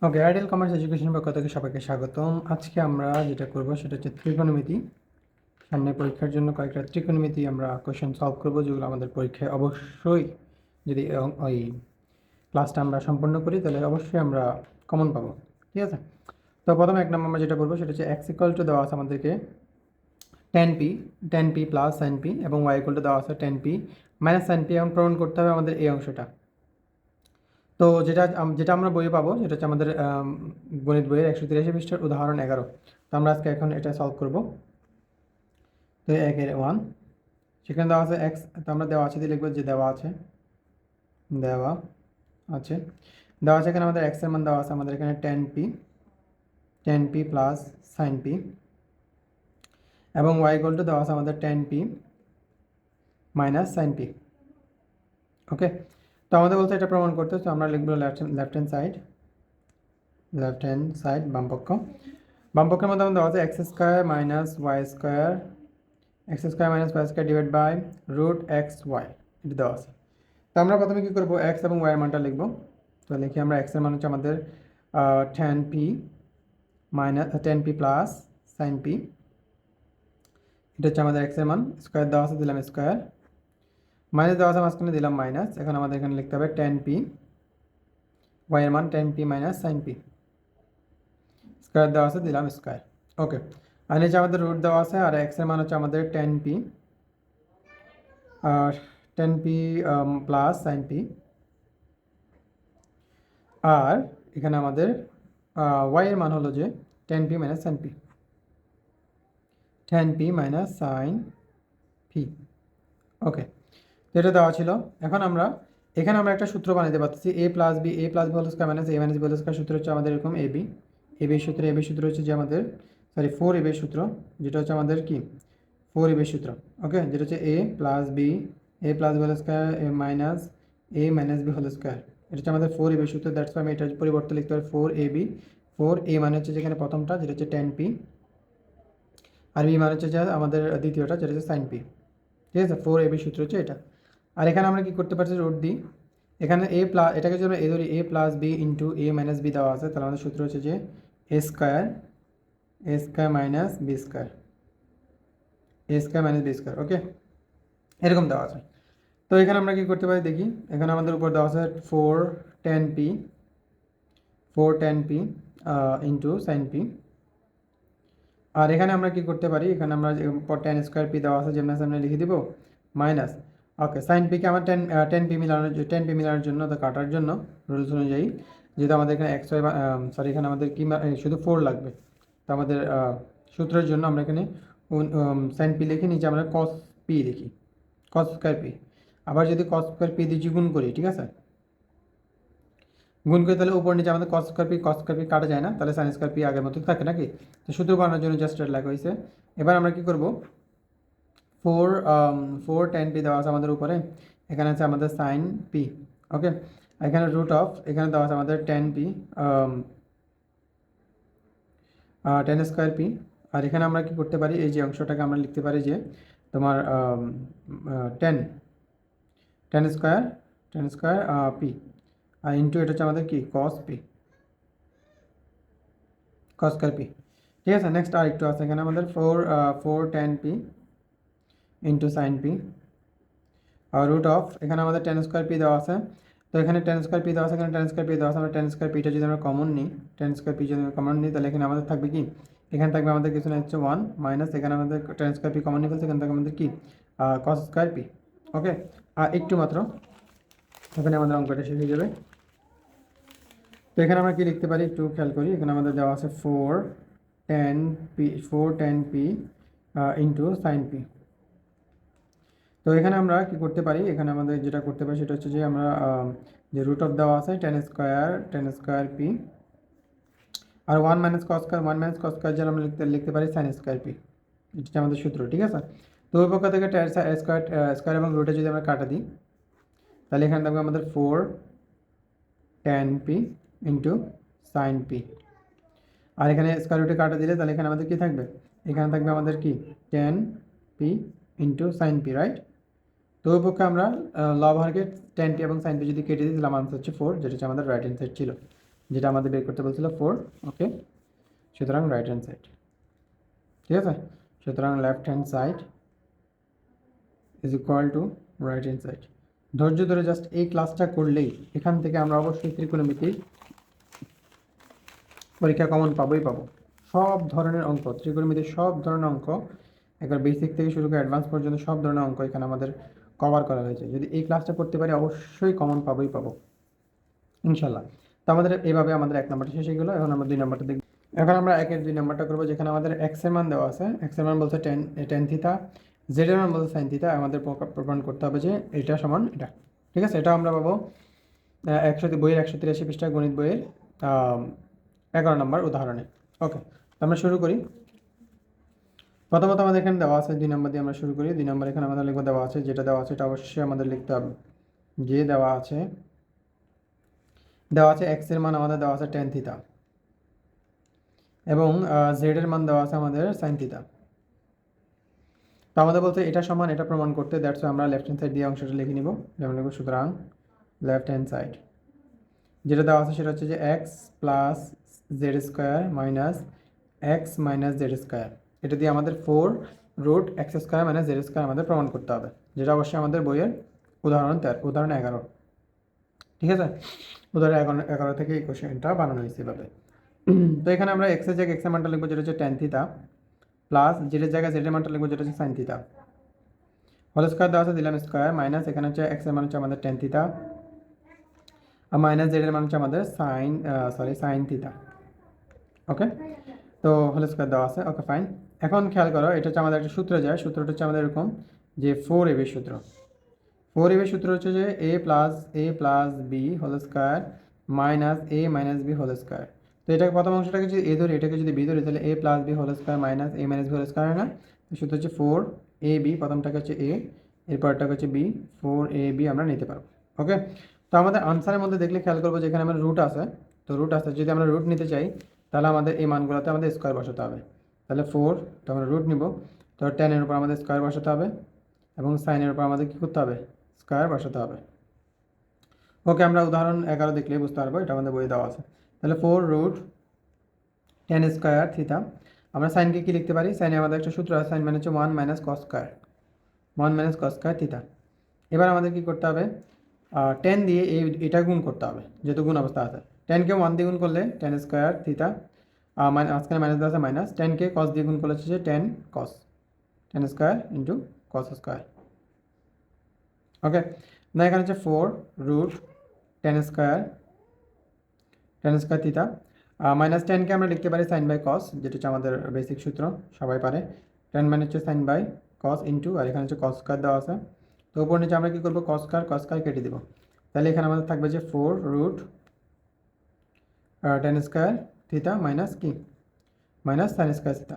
ওকে, ideal commerce education পক্ষ থেকে সবাইকে স্বাগতম। আজকে আমরা যেটা করব সেটা হচ্ছে ত্রিকোণমিতি। সামনে পরীক্ষার জন্য কয়েকটা ত্রিকোণমিতি আমরা কোয়েশ্চেন সলভ করব, যেগুলো আমাদের পরীক্ষায় অবশ্যই, যদি ওই ক্লাসটা আমরা সম্পন্ন করি তাহলে অবশ্যই আমরা কমন পাবো। ঠিক আছে, তো প্রথমে এক নম্বর আমরা যেটা করবো সেটা হচ্ছে এক্স ইকুয়াল টু দেওয়া আছে আমাদেরকে ten P plus sine P, এবং ওয়াই ইকুয়াল টু দেওয়া আছে ten P minus sine P, এবং প্রমাণ করতে হবে আমাদের এই অংশটা। তো যেটা আমরা বইয়ে পাবো সেটা হচ্ছে আমাদের গণিত বইয়ের 183 পৃষ্ঠার উদাহরণ 11। তো আমরা আজকে এখন এটা সলভ করব। তো 1-1 সেখানে দেওয়া আছে এক্স, তো আমরা দেওয়া আছে দিয়ে লিখবো যে দেওয়া আছে দেওয়া আছে দেওয়া আছে এখানে আমাদের এক্সের মান দেওয়া আছে আমাদের এখানে tan P plus sine P, এবং ওয়াই ইকুয়াল টু দেওয়া আছে আমাদের tan P minus sine P. Okay, তো আমাদের বলতে এটা প্রমাণ করতে, তো আমরা লিখবো লেফট হ্যান্ড সাইড বামপক্ষের মধ্যে আমাদের দেওয়া আছে x² - y² divide by √xy, এটা দেওয়া আছে। তো আমরা প্রথমে কী করবো, এক্স এবং ওয়াইয়ের মানটা লিখবো। তো লিখি আমরা এক্সের মান হচ্ছে আমাদের tan P plus sine P, এটা হচ্ছে আমাদের এক্সের মান। স্কোয়ার দেওয়া আছে, দিলাম স্কোয়ার, মাইনাস দেওয়া আছে মাঝখানে, দিলাম মাইনাস। এখন আমাদের এখানে লিখতে হবে টেন পি, ওয়াইয়ের মান ten P minus sine P, square দেওয়া আছে, দিলাম স্কোয়ার। ওকে, আর নিচে আমাদের রুট দেওয়া আছে, আর এক্সের মান হচ্ছে আমাদের টেন পি আর tan P plus sine P, আর এখানে আমাদের ওয়াইয়ের মান হলো যে tan P minus sine P, okay, তো এটা দেওয়া ছিল। এখন এখানে আমরা একটা সূত্র বানাতে পারতেছি, A plus B whole square minus A minus B whole square. সূত্র হচ্ছে আমাদের এরকম এ বি সূত্র হচ্ছে যে আমাদের, সরি, 4ab সূত্র, যেটা হচ্ছে আমাদের কি 4ab সূত্র। ওকে, যেটা হচ্ছে এ plus B whole square minus B whole square, এটা হচ্ছে আমাদের 4ab সূত্র। দ্যাটস আমি এটার পরিবর্তে লিখতে পারি 4a মানে হচ্ছে যেখানে প্রথমটা যেটা হচ্ছে টেন পি, আর বি মানে হচ্ছে যে আমাদের দ্বিতীয়টা যেটা হচ্ছে সাইন পি। ঠিক আছে, 4ab সূত্র হচ্ছে এটা। আর এখানে আমরা কি করতে পারছি, রুট দিই। এখানে এটাকে যদি এ ধরি, a+b into a minus B দেওয়া আছে, তাহলে আমাদের সূত্র হচ্ছে যে a square minus B square. Okay, এরকম দেওয়া আছে। তো এখানে আমরা কি করতে পারি দেখি, এখানে আমাদের উপর দেওয়া আছে four tan P into sine P. আর এখানে আমরা কি করতে পারি, এখানে আমরা টেন স্কোয়ার পি দেওয়া আছে, যেমন সামনে লিখে দিব, মাইনাস। ওকে, সাইন পিকে আমার টেন পি মিলানোর জন্য, তো কাটার জন্য রুলস অনুযায়ী, যেহেতু আমাদের এখানে সরি, এখানে আমাদের কি শুধু 4 লাগবে। তো আমাদের সূত্রের জন্য আমরা এখানে সাইন পি লিখে নিচে আমরা কস পি লিখি, কস স্কোয়ার পি। আবার যদি কস স্কোয়ার পি দিয়ে গুণ করি, ঠিক আছে, গুণ করে তাহলে উপর নিচে আমাদের কস স্কোয়ার পি কাটা যায় না, তাহলে সাইন স্কোয়ার পি আগের মতো থাকে নাকি। তো সূত্র বানানোর জন্য জাস্ট এটা লেখা হয়েছে। এবার আমরা কি করব, ফোর ফোর টেন পি দেওয়া আছে আমাদের উপরে, এখানে আছে আমাদের সাইন পি। ওকে, এখানে এখানে দেওয়া আছে আমাদের টেন স্কোয়ার পি। আর এখানে আমরা কি করতে পারি, এই যে অংশটাকে আমরা লিখতে পারি যে তোমার টেন টেন স্কোয়ার পি, আর ইন্টু এটা হচ্ছে আমাদের কি কস স্কোয়ার পি। ঠিক আছে, নেক্সট আর একটু আছে, এখানে আমাদের four tan P into sine P, আর এখানে আমাদের টেন স্কোয়ার পি দেওয়া আছে। তো এখানে টেন স্কোয়ার পি দেওয়া আছে, এখানে টেন স্কোয়ার পি দেওয়া আছে। আমরা টেন স্কোয়ার পিটা যদি আমরা কমন নিই, তাহলে এখানে আমাদের থাকবে কি, এখানে থাকবে আমাদের কিছু না হচ্ছে 1 মাইনাস, এখানে আমাদের টেন স্কোয়ার পি কমন নিয়ে ফেলছে, এখানে থাকবে আমাদের কি কস স্কোয়ার পি। ওকে, আর একটু মাত্র, এখানে আমাদের অঙ্কটা শেষ হয়ে যাবে। তো এখানে আমরা কি লিখতে পারি একটু খেয়াল করি, এখানে আমাদের দেওয়া আছে four tan P into sine P. তো এখানে আমরা কি করতে পারি, এখানে আমাদের যেটা করতে পারি সেটা হচ্ছে যে আমরা যে দেওয়া আছে টেন স্কোয়ার পি, আর ওয়ান মাইনাস কস স্কোয়ার যেন আমরা লিখতে পারি সাইন স্কোয়ার পি, এটা হচ্ছে আমাদের সূত্র। ঠিক আছে, তো ওই পক্ষ থেকে স্কোয়ার এবং রুটে যদি আমরা কাটা দিই, তাহলে এখানে থাকবে আমাদের four tan P into sine P. আর এখানে স্কোয়ার রুটে কাটা দিলে তাহলে এখানে আমাদের কি থাকবে, এখানে থাকবে আমাদের কি ten P into sine P, right. তো ওই পক্ষে আমরা লব হরকে টেন পি এবং সাইন পি যদি কেটে দিই, তাহলে আনসার হচ্ছে 4, যেটা হচ্ছে আমাদের রাইট অ্যান্সার ছিল। যেটা আমাদের বের করতে বলছিল 4। ওকে, সুতরাং রাইট হ্যান্ড সাইড, ঠিক আছে। সুতরাং left hand side is equal to right hand side. ধৈর্য ধরে জাস্ট এই ক্লাসটা করলেই এখান থেকে আমরা অবশ্যই ত্রিকোণমিতির পরীক্ষা কমন পাবোই পাবো। সব ধরনের অঙ্ক, ত্রিকোণমিতির সব ধরনের অঙ্ক, একবার বেসিক থেকে শুরু করে অ্যাডভান্স পর্যন্ত সব ধরনের অঙ্ক এখানে আমাদের কভার করা হয়েছে। যদি এই ক্লাসটা করতে পারি অবশ্যই কমন পাবোই পাবো ইনশাল্লাহ। তো আমাদের এইভাবে আমাদের 1 নম্বরটা শেষ হয়ে গেলো। এখন আমরা 2 নম্বরটা দেখব। এখন আমরা 1 এর 2 নম্বরটা করবো, যেখানে আমাদের এক্স এর মান দেওয়া আছে। এক্স এর মান বলছে টেন থিটা, জেড এর মান বলছে সাইন থিটা। আমাদের প্রমাণ করতে হবে যে এটা সমান এটা, ঠিক আছে। এটা আমরা পাবো বইয়ের 183 পৃষ্ঠা গণিত বইয়ের 11 নম্বর উদাহরণে। ওকে, আমরা শুরু করি। প্রথমত আমাদের এখানে দেওয়া আছে 2 নম্বর দিয়ে আমরা শুরু করি। 2 নম্বর এখানে আমাদের লিখবো, দেওয়া আছে যেটা দেওয়া আছে এটা অবশ্যই আমাদের লিখতে হবে। যে দেওয়া আছে এক্স এর মান আমাদের দেওয়া আছে টেন থিটা এবং জেড এর মান দেওয়া আছে আমাদের সাইন থিটা। তো আমাদের বলতে এটা সমান, এটা প্রমাণ করতে দ্যাটস আমরা লেফট হ্যান্ড সাইড দিয়ে অংশটা লিখে নিব। যেমন লিখব, সুতরাং লেফট হ্যান্ড সাইড যেটা দেওয়া আছে সেটা হচ্ছে যে x plus z square minus x minus z square. এটা দিয়ে আমাদের 4 root x square minus z square আমাদের প্রমাণ করতে হবে, যেটা অবশ্যই আমাদের বইয়ের উদাহরণ 11। ঠিক আছে, উদাহরণ 11 থেকে এই কোশ্চেনটা বানানো হয়েছে এভাবে। তো এখানে আমরা এক্স এর জায়গায় এক্স এর মানটা লিখবো যেটা হচ্ছে টেন থিটা, প্লাস জেডের জায়গায় জেডের মানটা লিখবো যেটা হচ্ছে সাইন থিটা। হোল স্কোয়ার দেওয়া আছে, দিলাম স্কোয়ার, মাইনাস এখানে হচ্ছে এক্স এর মান হচ্ছে আমাদের টেন থিটা আর মাইনাস জেডের মান হচ্ছে আমাদের সাইন থিটা। ওকে, তো হোল স্কোয়ার দেওয়া আছে। ওকে ফাইন। এখন খেয়াল করো, এটা হচ্ছে আমাদের একটা সূত্র যায়। সূত্রটা হচ্ছে আমাদের এরকম যে 4ab সূত্র। 4ab সূত্র হচ্ছে যে a plus B whole square minus a minus B whole square. তো এটাকে প্রথম অংশটাকে যদি a ধরি, এটাকে যদি b ধরি, তাহলে a plus B whole square minus a minus B whole square হয় না? সূত্র হচ্ছে 4ab, প্রথমটাকে হচ্ছে a, এরপরটাকে হচ্ছে b, 4ab আমরা নিতে পারবো। ওকে, তো আমাদের আনসারের মধ্যে দেখলে খেয়াল করবো যেখানে আমার রুট আছে। তো রুট আছে, যদি আমরা রুট নিতে চাই তাহলে আমাদের এই মানগুলোতে আমাদের স্কোয়ার বসাতে হবে। তাহলে 4, তো আমরা রুট নিব, তো 10-এর উপর আমাদের স্কোয়ার বসাতে হবে এবং সাইনের উপর আমাদের কী করতে হবে? স্কোয়ার বসাতে হবে। ওকে, আমরা উদাহরণ 11 দেখলে বুঝতে পারবো, এটা আমাদের বই দেওয়া আছে। তাহলে 4 রুট 10 স্কোয়ার থিটা। আমরা সাইনকে কি লিখতে পারি? সাইনে আমাদের একটা সূত্র আছে, সাইন মানে হচ্ছে 1 minus cos square, 1 minus cos square theta. এবার আমাদের কি করতে হবে? 10 দিয়ে এটা গুণ করতে হবে, যেহেতু গুণ অবস্থা আছে। 10কে 1 দিয়ে গুণ করলে 10 স্কোয়ার থিটা, আজকাল মাইনাস দেওয়া আছে মাইনাস, 10কে কস দিয়ে গুণ করলে হচ্ছে 10 কস, 10 স্কোয়ার ইন্টু কস স্কোয়ার। ওকে, না এখানে হচ্ছে 4 রুট 10 স্কোয়ার থিটা, মাইনাস 10কে আমরা লিখতে পারি সাইন বাই কস, যেটা হচ্ছে আমাদের বেসিক সূত্র, সবাই পারে। 10 মানে হচ্ছে সাইন বাই কস ইন্টু, আর এখানে হচ্ছে কস স্কোয়ার দেওয়া আছে। তো উপর নিচে আমরা কী করবো? কস স্কোয়ার কেটে দেবো। তাহলে এখানে আমাদের থাকবে যে 4 রুট 10 স্কোয়ার থিটা মাইনাস কি? Minus sine square theta,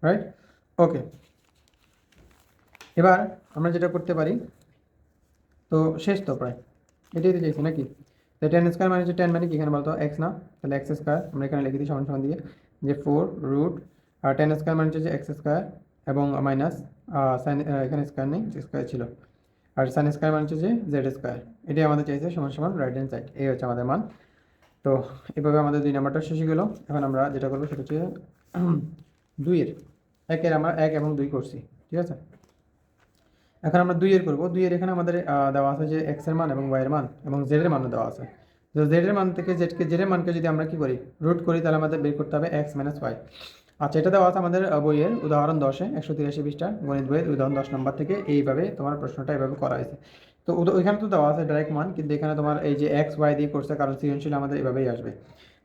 right? Okay, এবার আমরা যেটা করতে পারি, তো শেষ তো প্রায়, এটাই তো চাইছি নাকি? তো 10 স্কোয়ার মানে হচ্ছে 10 মানে কি এখানে বলতো এক্স না? তাহলে এক্স স্কোয়ার আমরা এখানে লিখে দিই সমান সমান দিয়ে যে 4 রুট 10 স্কোয়ার মানে হচ্ছে যে এক্স স্কোয়ার এবং মাইনাস সাইন, এখানে স্কোয়ার নেই, স্কোয়ার ছিল, আর সাইন স্কোয়ার মানে হচ্ছে যে জেড স্কোয়ার। এটাই আমাদের চাইছে সমান সমান রাইট হ্যান্ড সাইড, এই হচ্ছে আমাদের মান। তো এভাবে আমাদের 2 নাম্বারটা শেষ হয়ে গেল। এখন আমরা যেটা করবো সেটা হচ্ছে 2-এর, 1-এর আমরা 1 এবং 2 করছি, ঠিক আছে। এখন আমরা 2-এর করবো। 2-এর এখানে আমাদের দেওয়া আছে যে এক্স এর মান এবং ওয়াই এর মান এবং জেড এর মানও দেওয়া আছে। তো জেড এর মান থেকে জেড এর মানকে যদি আমরা কি করি? রুট করি, তাহলে আমাদের বের করতে হবে এক্স মাইনাস ওয়াই। আচ্ছা, এটা দেওয়া আছে আমাদের বইয়ের উদাহরণ 10-এ, 183 পৃষ্ঠা গণিত বইয়ের উদাহরণ 10 নম্বর থেকে এইভাবে তোমার প্রশ্নটা এভাবে করা হয়েছে। তো ওইখানে তো দেওয়া আছে ডাইরেক্ট মান, কিন্তু এখানে তোমার এই যে এক্স ওয়াই দিয়ে করছে, কারণ সৃজনশীল আমাদের এভাবেই আসবে।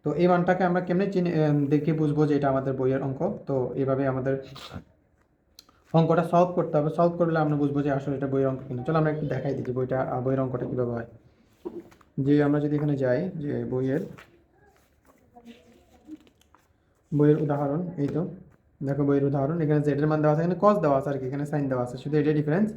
তো এই মানটাকে আমরা কেমনে দেখে বুঝবো যে এটা আমাদের বইয়ের অঙ্ক? তো এইভাবে আমাদের অঙ্কটা সলভ করতে হবে। সলভ করলে আমরা বুঝবো যে আসলে এটা বইয়ের অঙ্ক কিনা। চলো আমরা একটু দেখাই দিই যে বইয়ের অঙ্কটা কীভাবে হয়। যে আমরা যদি এখানে যাই, যে বইয়ের উদাহরণ, এই তো দেখো বইয়ের উদাহরণ, এখানে জেড এর মান দেওয়া আছে, এখানে কস দেওয়া আছে আর কি, এখানে সাইন দেওয়া আছে, শুধু এটাই ডিফারেন্স।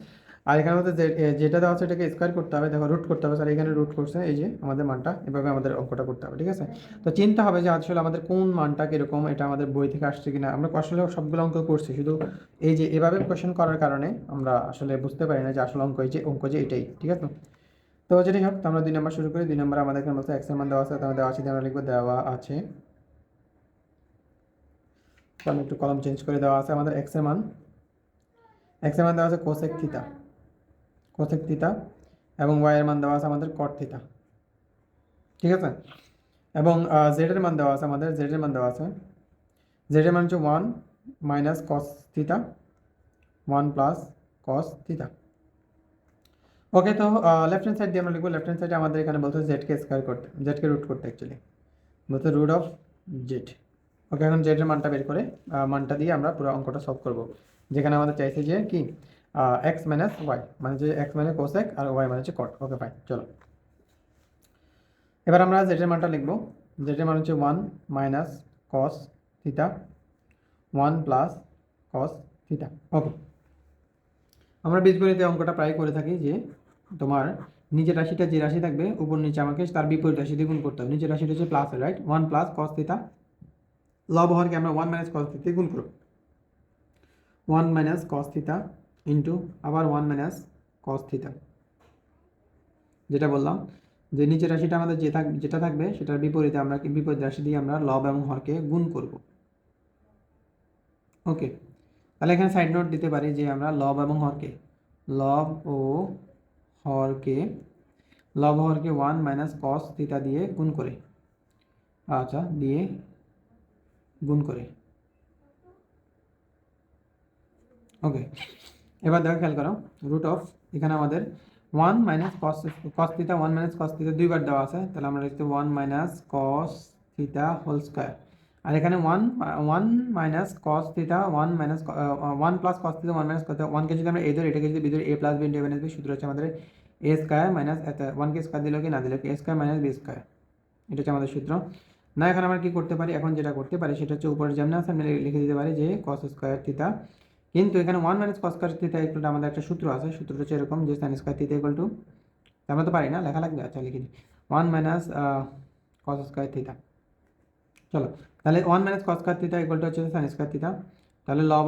আর এখানে আমাদের যেটা দেওয়া আছে এটাকে স্কোয়ার করতে হবে, দেখো রুট করতে হবে, স্যার এখানে রুট করছে, এই যে আমাদের মানটা, এভাবে আমাদের অঙ্কটা করতে হবে, ঠিক আছে। তো চিন্তা হবে যে আসলে আমাদের কোন মানটা কীরকম, এটা আমাদের বই থেকে আসছে কিনা। আমরা আসলে সবগুলো অঙ্ক করছি, শুধু এই যে এভাবে কোয়েশ্চেন করার কারণে আমরা আসলে বুঝতে পারি না যে আসলে অঙ্ক যে এটাই, ঠিক আছে। তো যেটাই হোক, তো আমরা 2 নম্বর শুরু করি। 2 নম্বরে আমাদের এখানে বলছে এক্স এর মান দেওয়া আছে, তাহলে দেওয়া আছে দিয়ে আমরা লিখবো দেওয়া আছে। তো আমি একটু কলম চেঞ্জ করে, দেওয়া আছে আমাদের এক্স এর মান দেওয়া আছে কোসেক থিটা, এবং ওয়াই এর মান দেওয়া আছে আমাদের কট থিটা, ঠিক আছে। এবং জেড এর মান দেওয়া আছে আমাদের, জেড এর মান হচ্ছে 1 minus cos theta, 1 plus cos theta. Okay, তো লেফট হ্যান্ড সাইড দিয়ে আমরা লিখবো, লেফট হ্যান্ড সাইডে আমাদের এখানে বলতে জেডকে স্কোয়ার করতে, জেডকে রুট করতে অ্যাকচুয়ালি বলতে রুট অফ জেড। ওকে, এখন জেডের মানটা বের করে মানটা দিয়ে আমরা পুরো অঙ্কটা সলভ করব, যেখানে আমাদের চাইছে যে কি এক্স মাইনাস ওয়াই, মানে যে এক্স মানে কোসেক আর ওয়াই মানে হচ্ছে কট। ওকে ফাইন, চলো এবার আমরা জেডের মানটা লিখবো। জেডের মান হচ্ছে 1 minus cos theta, 1 plus cos theta. Okay, আমরা বীজগণিতে অঙ্কটা প্রায় করে থাকি যে তোমার নিচের রাশিটা যে রাশি থাকবে উপর নিচে আমাকে তার বিপরীত রাশি দিয়ে গুণ করতে হবে। নিচের রাশিটা হচ্ছে plus, right, 1 plus cos theta, লব হরকে আমরা 1 মাইনাস কস থিটা গুণ করব। 1 মাইনাস কস থিটা ইন্টু আবার 1 মাইনাস কস থিটা, যেটা বললাম যে নিচের রাশিটা আমাদের যেটা থাকবে সেটার বিপরীতে আমরা বিপরীত রাশি দিয়ে আমরা লব এবং হরকে গুণ করব। ওকে, তাহলে এখানে সাইড নোট দিতে পারি যে আমরা লব এবং হরকে, লব ও হরকে, লব হরকে 1 মাইনাস কস থিটা দিয়ে গুণ করে, আচ্ছা দিয়ে গুণ করে। ওকে, এবার দেখো, খেয়াল করো, রুট অফ এখানে আমাদের 1 minus cos theta, 1 minus cos theta দুইবার দেওয়া আছে, তাহলে আমরা লিখতে 1 minus cos theta whole square. আর এখানে 1 minus cos theta, 1 minus 1 plus cos theta, 1 minus cos theta, 1 কে যদি আমরা এ ধরি, এটাকে যদি বি ধরি, A plus B into A minus B, সূত্র হচ্ছে আমাদের এ স্কোয়ার মাইনাস 1 কে স্কোয়ার দিল কি না দিল কি, এ স্কোয়ার মাইনাস বি স্কোয়ার, এটা হচ্ছে আমাদের সূত্র। না, এখন আমরা কি করতে পারি, এখন যেটা করতে পারি সেটা হচ্ছে উপরে যেমন আছে আমরা লিখে দিতে পারি যে কস স্কোয়ার থিটা, কিন্তু এখানে 1 মাইনাস কস স্কয়ার থিটা ইকুয়াল টু আমাদের একটা সূত্র আছে, সূত্রটা হচ্ছে এরকম যে sin square theta equal two, আমরা তো পারি না, লেখা লাগবে, আচ্ছা লিখে দিই 1 মাইনাস কস স্কয়ার থিটা। চলো, তাহলে 1 মাইনাস কস স্কয়ার থিটা ইকুয়াল টু হচ্ছে sin স্কয়ার থিটা। তাহলে লব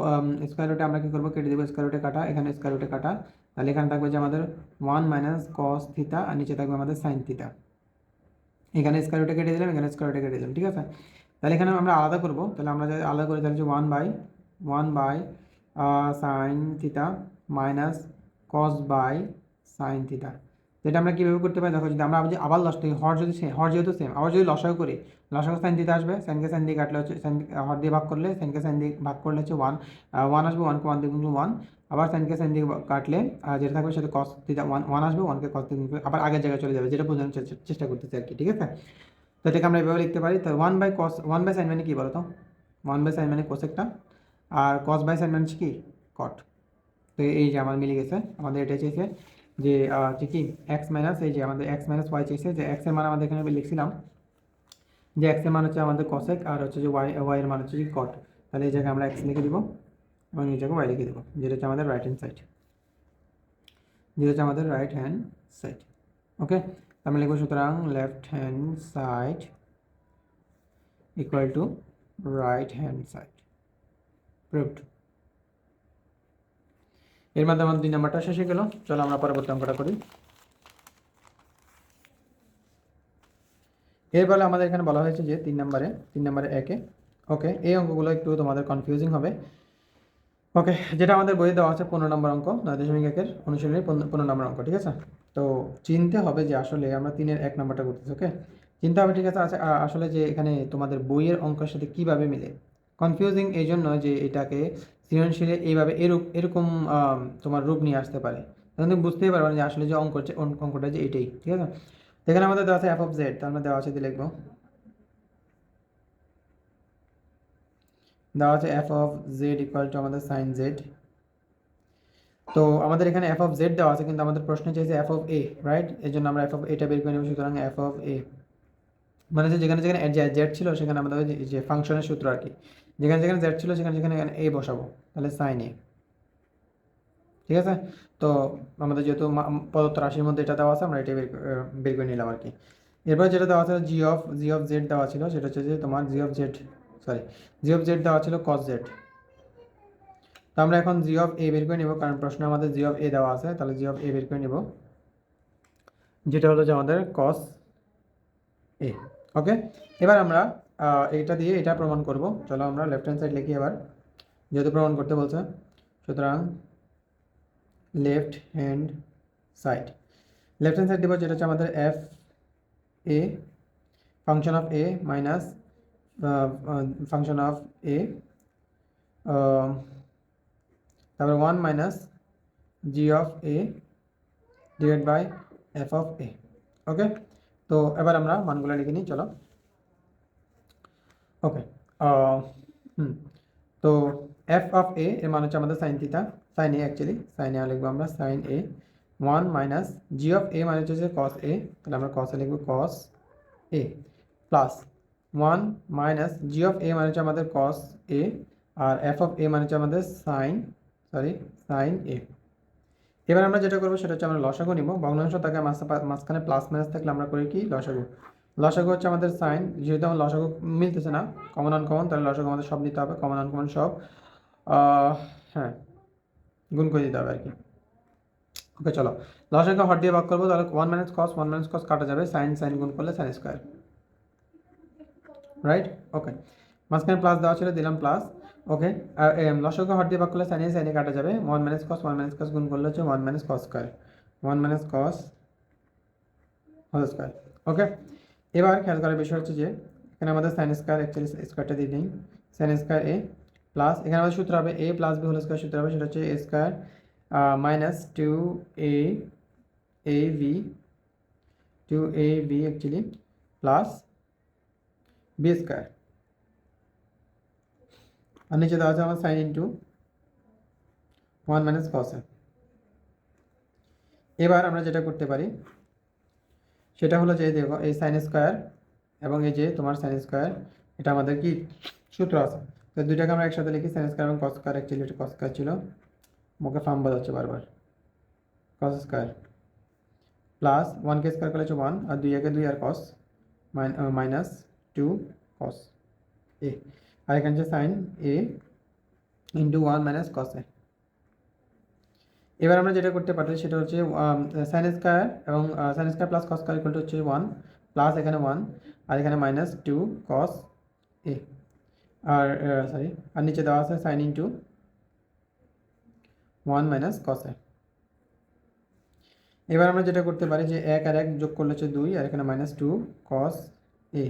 স্কয়ার রুটে আমরা কি করব, কেটে দেব, স্কয়ার রুটে কাটা, এখানে স্কয়ার রুটে কাটা, তাহলে এখানে থাকবে যে আমাদের 1 মাইনাস কস থিটা আর নিচে থাকবে আমাদের sin থিটা। এখানে স্কয়ার রুটে কেটে দিলাম, এখানে স্কয়ার রুটে কেটে দিলাম, ঠিক আছে। তাহলে এখানে আমরা আলাদা করব, তাহলে আমরা যদি আলাদা করি তাহলে হচ্ছে 1 by sine theta minus cos by sine theta. যেটা আমরা কীভাবে করতে পারি দেখো, যদি আমরা আবার হর যদি হর যেহেতু সেম, আবার যদি লসাগু করি, লসাগু সাইন থিটা আসবে, সাইনকে সাইন দিয়ে কাটলে হচ্ছে সাইন, হর দিয়ে ভাগ করলে সাইনকে সাইন দিয়ে ভাগ করলে হচ্ছে 1 আসবে, 1কে 1 দিয়ে গুণ 1, আবার সাইনকে সাইন দিয়ে কাটলে যেটা থাকবে সেটা কস থিটা 1 আসবে, 1কে কস দিয়ে গুণ করে আবার আগের জায়গায় চলে যাবে, যেটা বোঝানোর চেষ্টা করতেছি আর কি, ঠিক আছে। তো এটাকে আমরা এভাবে লিখতে পারি। তো 1 বাই সাইন মানে কি বলো তো, 1 বাই সাইন মানে কোসেকটা, আর কস বাই সাইন মানে কি কট। তো এই যে আমার মিলে গেছে, আমাদের এটা চেয়েছে যে কি এক্স মাইনাস, এই যে আমাদের এক্স মাইনাস ওয়াই চেয়েছে, যে এক্স এর মান আমাদের এখানে লিখছিলাম যে এক্স এর মান হচ্ছে আমাদের কসেক, আর হচ্ছে যে ওয়াই এর মান হচ্ছে কি কট। তাহলে এই জায়গায় আমরা এক্স লিখে দিব এবং এই জায়গায় ওয়াই লিখে দেবো, যেটা হচ্ছে আমাদের রাইট হ্যান্ড সাইড, ওকে। আমি লিখবো সুতরাং left hand side equal to right hand side, proved. এর মাধ্যমে আমাদের 2 নাম্বারটা শেষ হয়ে গেল। চলো আমরা পরবর্তী অঙ্কটা করি। এরপরে আমাদের এখানে বলা হয়েছে যে 3 নাম্বারে একে, ওকে, এই অঙ্কগুলো একটু তোমাদের কনফিউজিং হবে। ওকে, যেটা আমাদের বইয়ে দেওয়া আছে 15 নম্বর অঙ্ক, 9.1-এর অনুশীলনী 15 নম্বর অঙ্ক, ঠিক আছে। তো চিনতে হবে যে আসলে আমরা 3-এর 1 নাম্বারটা করতেছি, ওকে, চিন্তা হবে, ঠিক আছে। আসলে যে এখানে তোমাদের বইয়ের অঙ্কের সাথে কিভাবে মিলে, কনফিউজিং এই জন্য যে এটাকে সৃজনশীলে এইভাবে এরকম তোমার রূপ নিয়ে আসতে পারে, তখন তুমি বুঝতেই পারবে না যে আসলে যে অঙ্কটা যে এটাই, ঠিক আছে। এখানে আমাদের দেওয়া আছে এফ অফ জেড, তার মধ্যে দেওয়া আছে দিয়ে লিখবো, দেওয়া আছে F of Z equal to আমাদের সাইন জেড। তো আমাদের এখানে এফ অফ জেড দেওয়া আছে, কিন্তু আমাদের প্রশ্ন চাইছে এফ অফ এ, রাইট, এই জন্য আমরা এফ অফ এটা বের করে নেব। সুতরাং এফ অফ এ মানে যেখানে যেখানে জেড ছিল সেখানে আমাদের যে ফাংশনের সূত্র আর কি, যেখানে যেখানে জেড ছিল সেখানে সেখানে এ বসাবো, তাহলে সাইন এ, ঠিক আছে। তো আমাদের যেহেতু প্রদত্ত রাশির মধ্যে এটা দেওয়া আছে, আমরা এটা বের করে নিলাম আর কি। এরপর যেটা দেওয়া ছিল জি অফ জেড দেওয়া ছিল, সেটা হচ্ছে যে তোমার জি অফ জেড দেওয়া ছিল কস জেড। তো আমরা এখন জি অফ এ বের করে নেব, কারণ প্রশ্ন আমাদের জি অফ এ দেওয়া আছে, তাহলে জি অফ এ বের করে নেব। যেটা হলো যে আমাদের কস এ। ওকে, এবার আমরা এটা দিয়ে এটা প্রমাণ করব। চলো আমরা লেফট হ্যান্ড সাইড লিখি এবার, যেহেতু প্রমাণ করতে বলছে। সুতরাং left hand side, left hand side দেবো যেটা হচ্ছে আমাদের F A function of A minus function of A, তারপর 1 minus G of A divide by F of A. Okay, তো এবার আমরা মানগুলো লিখে নিই, চলো। ওকে, তো এফ অফ এ এর মান হচ্ছে আমাদের sine theta, sine A actually, sine A লিখবো আমরা sine A. 1 minus G of A মানে হচ্ছে কস এ, তাহলে আমরা কস এ লিখবো cos A, plus 1 minus G of A মানে হচ্ছে আমাদের কস এ, আর এফ অফ এ মানে হচ্ছে আমাদের সাইন এ। এবার আমরা যেটা করবো সেটা হচ্ছে আমরা লসাগু নিব, ভগ্নাংশ থাকে মাঝখানে প্লাস মাইনাস থাকলে আমরা করি কি লসাগু। লসাগু হচ্ছে আমাদের সাইন, যেহেতু আমার লসাগু মিলতেছে না কমন আনকমন, তাহলে লসাগু আমাদের সব নিতে হবে, কমন আনকমন সব হ্যাঁ গুণ করে দিতে হবে আর কি। ওকে চলো, লসাগুকে হর দিয়ে ভাগ করবো, তাহলে 1 মাইনাস কস কাটা যাবে, সাইন গুণ করলে সাইন স্কোয়ার, রাইট। ওকে, মাঝখানে প্লাস দেওয়া ছিল, দিলাম প্লাস। ওকে, আর লসাগুকে হর দিয়ে ভাগ করলে সাইন এ কাটা যাবে, 1 মাইনাস কস গুণ করলে হচ্ছে 1 minus cos square, 1 minus cos whole square. Okay, এবার খেয়াল করার বিষয় হচ্ছে যে এখানে আমাদের সাইন স্কোয়ার, অ্যাকচুয়ালি স্কোয়ারটা দিয়ে দিই, সাইন স্কোয়ার এ প্লাস এখানে আমাদের সূত্র হবে A plus B whole square, সূত্র হবে সেটা হচ্ছে A square minus 2ab actually plus B square, আর নিচে দেওয়া আছে আমার sine into 1 minus cos A. এবার আমরা যেটা করতে পারি সেটা হলো যে দেখো এই সাইন স্কোয়ার এবং এই যে তোমার সাইন স্কোয়ার, এটা আমাদের কি সূত্র আছে, তো দুইটাকে আমরা একসাথে লিখি, সাইন স্কোয়ার এবং কস স্কোয়ার, অ্যাকচুয়ালি এটা কস স্কোয়ার ছিল, মুখে ফার্ম বাজাচ্ছে বারবার, কস স্কোয়ার প্লাস 1 কে স্কোয়ার করলে হচ্ছে 1, আর 2 একে 2 আর কস মাইনাস 2 কস এ, আর এখানে হচ্ছে sign A into 1 minus cos A. এবার আমরা যেটা করতে পারি সেটা হচ্ছে সাইন স্কোয়ার এবং sign square plus cos square equal two হচ্ছে 1, প্লাস এখানে 1 আর এখানে মাইনাস 2 কস এ, আর সরি, আর নিচে দেওয়া আছে sign into 1 minus cos A. এবার আমরা যেটা করতে পারি যে 1 আর 1 যোগ করলে হচ্ছে 2, আর এখানে মাইনাস 2 কস এ,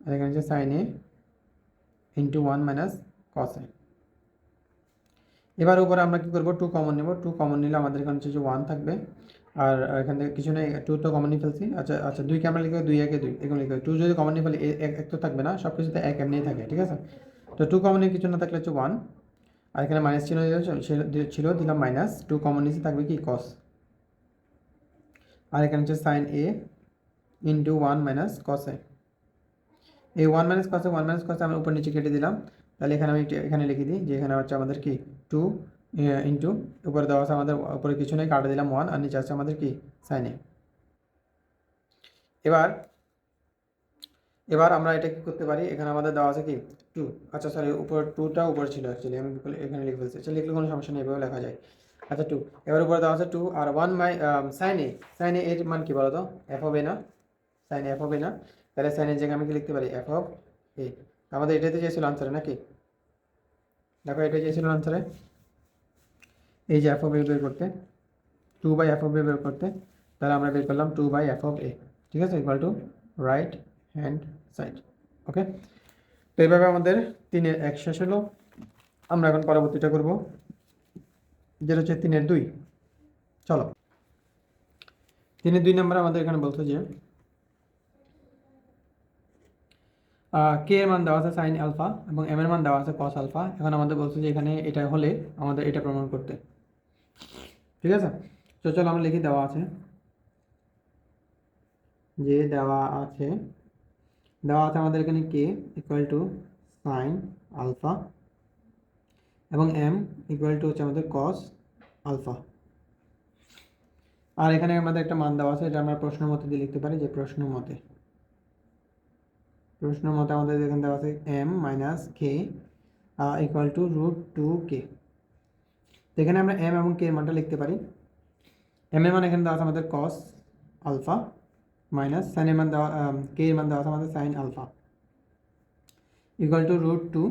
আর এখানে হচ্ছে sign A into 1 minus cos A. এবার উপরে আমরা কি করব, 2 কমন নেব, 2 কমন নিলে আমাদের এখানে হচ্ছে যে 1 থাকবে, আর এখান থেকে কিছু নেই, 2 তো কমন নিয়ে ফেলছি। আচ্ছা আচ্ছা, 2 কে আমরা লিখবো 2 একে 2 এরকম লিখবো, 2 যদি কমন নিয়ে ফেলি এক তো থাকবে না, সব কিছুতে 1 এমনিই থাকে, ঠিক আছে। তো 2 কমন নিয়ে কিছু না থাকলে হচ্ছে 1, আর এখানে মাইনাস চিহ্ন ছিল দিলাম মাইনাস, 2 কমন নিচে থাকবে কি কস, আর এখানে হচ্ছে সাইন এ ইন্টু 1 মাইনাস কস এ। এই 1 মাইনাস কস এ, 1 মাইনাস কস এ আমরা উপর নিচে কেটে দিলাম, তাহলে এখানে আমি এখানে লিখে দিই যে এখানে হচ্ছে আমাদের কি 2 ইন্টু উপরে দেওয়া আছে আমাদের, উপরে কিছু নেই কাটা দিলাম 1, আর নিচে আছে আমাদের কি সাইন এ। এবার এবার আমরা এটা কি করতে পারি, এখানে আমাদের দেওয়া আছে কি 2, আচ্ছা সরি উপর 2টা উপরে ছিল অ্যাকচুয়ালি, আমি এখানে লিখে ফেলছি, আচ্ছা লিখলে কোনো সমস্যা নেই, এভাবে লেখা যায়। আচ্ছা 2, এবার উপরে দেওয়া আছে 2 আর 1 সাইন এ এর মান কি বলো তো, এফ হবে না, সাইন এফ হবে না, তাহলে সাইন এর জায়গায় আমি কি লিখতে পারি এফ অফ এ। আমাদের এটাতে চেয়েছিল আনসারে নাকি, দেখো এটা চেয়েছিল আনসারে, এই যে এফ অফ এ বের করতে, 2 বাই এফ অফ এ বের করতে, তাহলে আমরা বের করলাম 2 বাই এফ অফ এ, ঠিক আছে, equal to right hand side. Okay, তো এইভাবে আমাদের 3-এর 1 শেষ হলো। আমরা এখন পরবর্তীটা করব যেটা হচ্ছে 3-এর 2। চলো, 3-এর 2 নম্বরে আমাদের এখানে বলছে যে কে এর মান দেওয়া আছে সাইন আলফা এবং এম এর মান দেওয়া আছে কস আলফা। এখন আমাদের বলছে যে এখানে এটা হলে আমাদের এটা প্রমাণ করতে, ঠিক আছে। তো চলো আমরা লিখি, দেওয়া আছে যে দেওয়া আছে আমাদের এখানে কে ইকুয়াল টু সাইন আলফা এবং এম ইকুয়াল টু হচ্ছে আমাদের কস আলফা, আর এখানে আমাদের একটা মান দেওয়া আছে, এটা আমরা প্রশ্ন মতে দিয়ে লিখতে পারি যে প্রশ্ন মতে আমাদের এখানে দেওয়া আছে M minus K equal to √2k। এখানে আমরা এম এবং কে এর মানটা লিখতে পারি। এম এর মান এখানে দেওয়া আছে আমাদের কস আলফা মাইনাস সাইনের মান দেওয়া কে এর মান দেওয়া আছে আমাদের সাইন আলফা ইকুয়াল টু √2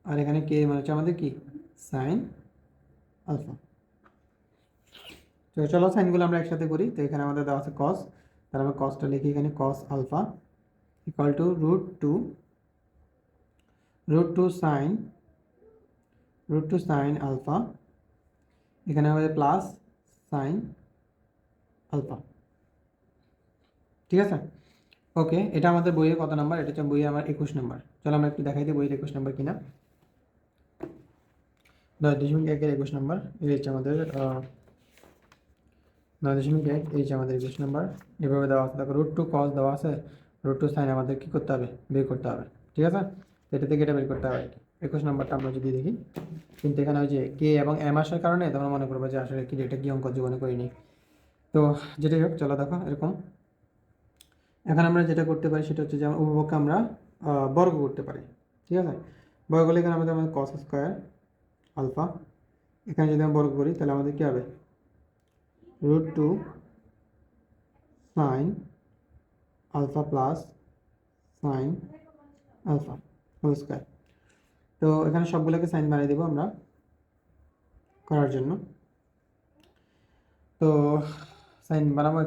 আর এখানে কে এর মান হচ্ছে আমাদের কি সাইন আলফা। তো চলো সাইনগুলো আমরা একসাথে করি। তো এখানে আমাদের দেওয়া আছে কস, তাহলে আমরা কসটা লিখি এখানে cos alpha equal to √2 sine alpha, এখানে আমাদের প্লাস সাইন আলফা। ঠিক আছে, ওকে। এটা আমাদের বইয়ের কত নাম্বার? এটা হচ্ছে বইয়ে আমার 21 নাম্বার। চলো আমরা একটু দেখাই দিই বইয়ের 21 নাম্বার কিনা। 9.1-এর 21 নাম্বার, এই হচ্ছে আমাদের 9.1, এই যে আমাদের 21 নাম্বার। এভাবে দেওয়া আছে, দেখো √2 কস দেওয়া আছে, √2 সাইন আমাদের কি করতে হবে? বের করতে হবে। ঠিক আছে, এটা থেকে এটা বের করতে হবে। 21 নাম্বারটা আমরা যদি দেখি, কিন্তু এখানে ওই যে কে এবং এম আসার কারণে তোমরা মনে করবে যে আসলে কি এটা কি অঙ্ক জীবনে করিনি। তো যেটাই হোক, চলো দেখো এরকম। এখন আমরা যেটা করতে পারি সেটা হচ্ছে যে উপভোগকে আমরা বর্গ করতে পারি। ঠিক আছে, বর্গ করলে এখানে আমাদের কস স্কোয়ার আলফা, এখানে যদি আমরা বর্গ করি তাহলে আমাদের কী হবে? √2 sine alpha plus sine alpha whole square. তো এখানে সবগুলোকে সাইন বানিয়ে দেবো আমরা করার জন্য। তো সাইন বানাবো।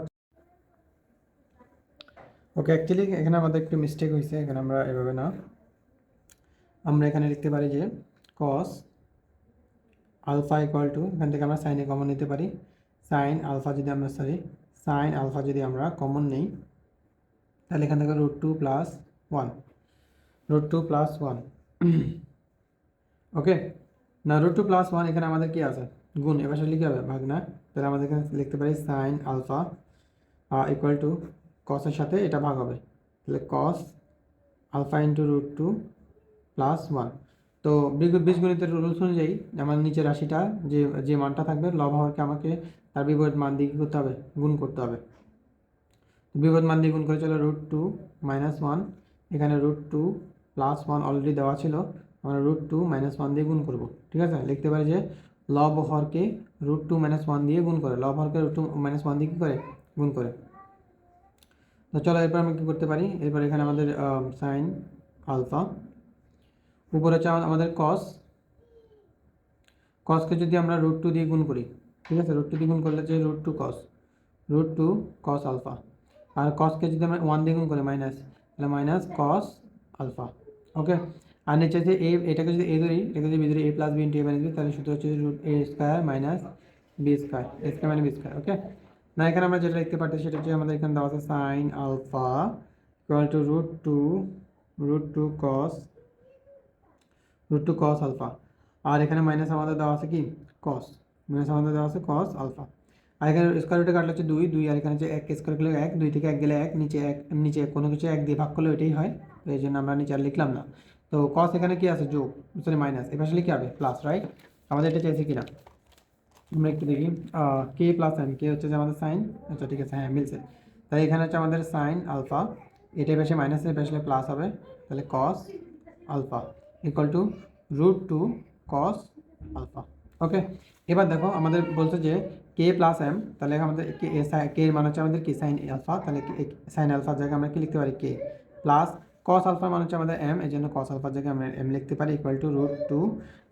ওকে, অ্যাকচুয়ালি এখানে আমাদের একটু মিস্টেক হয়েছে। এখানে আমরা এভাবে না, আমরা এখানে লিখতে পারি যে কস আলফা ইকুয়াল টু, এখান থেকে আমরা সাইনে কমন নিতে পারি। সাইন আলফা যদি আমরা কমন নেই তাহলে এখান থেকে √2 + 1, √2 + 1 ওকে না, √2 + 1 এখানে আমাদের কি আছে? গুণ। এবার সেটা লিখে হবে ভাগ না, তাহলে আমাদের এখানে লিখতে পারি সাইন আলফা ইকুয়াল টু কসের সাথে এটা ভাগ হবে, তাহলে কস আলফা ইন্টু √2 + 1। তো বীজগণিতের রুলস অনুযায়ী আমার নিচের রাশিটা যে যে মানটা থাকবে লব হরকে আমাকে তার বিপরীত মান দিয়ে কী করতে হবে? গুণ করতে হবে। বিপরীত মান দিয়ে গুণ করে চলো √2 - 1, এখানে √2 + 1 অলরেডি দেওয়া ছিল, আমরা √2 - 1 দিয়ে গুণ করব। ঠিক আছে, লিখতে পারি যে লব হরকে √2 - 1 দিয়ে গুণ করে, লব হরকে √2 - 1 দিয়ে কী করে? গুণ করে। তো চলো এরপর আমি কী করতে পারি? এরপর এখানে আমাদের সাইন আলফা, উপরে হচ্ছে আমাদের কসকে যদি আমরা √2 দিয়ে গুণ করি, ঠিক আছে, √2 দিয়ে গুণ করলে যে √2 কস আলফা, আর কসকে যদি আমরা 1 দিয়ে গুণ করি মাইনাস, তাহলে মাইনাস কস আলফা। ওকে, আর নিচে যে এটাকে যদি এ ধরি, এটাকে যদি বি ধরি, a + b × a - b, তাহলে সূত্র হচ্ছে √a² - b², ওকে। না, এখানে আমরা যেটা লিখতে পারতেছি সেটা হচ্ছে আমাদের এখানে দেওয়া আছে sine alpha equal to √2 cos alpha, আর এখানে মাইনাস আমাদের দেওয়া আছে কি? কস, মাইনাস আমাদের দেওয়া আছে কস আলফা। আর এখানে স্কোয়ার রুটে কাটলে হচ্ছে 2, আর এখানে হচ্ছে 1 স্কোয়ার করলে 1, 2 থেকে 1 গেলে 1, নিচে কোনো কিছু 1 দিয়ে ভাগ করলে ওইটাই হয়, তো এই জন্য আমরা নিচে আর লিখলাম না। তো কস এখানে কি আছে? যোগ, সরি মাইনাস, এ পাশে কি হবে? Plus, right? আমাদের এটা চাইছে কিনা আমরা একটু দেখি। কে প্লাস সাইন, কে হচ্ছে যে আমাদের সাইন, আচ্ছা ঠিক আছে, হ্যাঁ মিলছে। তাই এখানে হচ্ছে আমাদের সাইন আলফা, এটা পাশে মাইনাস, এর পাশে প্লাস হবে, তাহলে cos alpha equal to √2 cos alpha. Okay, এবার দেখো আমাদের বলছে যে কে প্লাস এম, তাহলে আমাদের কে এর মান হচ্ছে আমাদের কি? সাইন আলফা, তাহলে সাইন আলফার জায়গায় আমরা কি লিখতে পারি? কে প্লাস কস আলফার মান হচ্ছে আমাদের এম, এই জন্য কস আলফার জায়গায় আমরা এম লিখতে পারি ইকুয়াল টু √2,